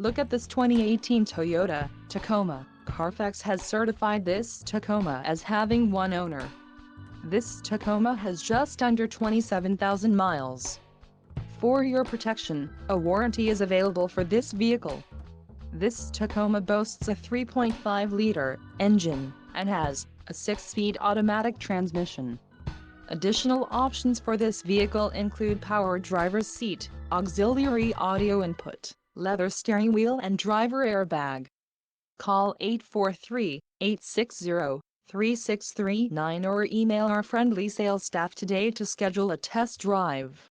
Look at this 2018 Toyota Tacoma. Carfax has certified this Tacoma as having one owner. This Tacoma has just under 27,000 miles. For your protection, a warranty is available for this vehicle. This Tacoma boasts a 3.5-liter engine and has a 6-speed automatic transmission. Additional options for this vehicle include power driver's seat, auxiliary audio input, leather steering wheel and driver airbag. Call 843-860-3639 or email our friendly sales staff today to schedule a test drive.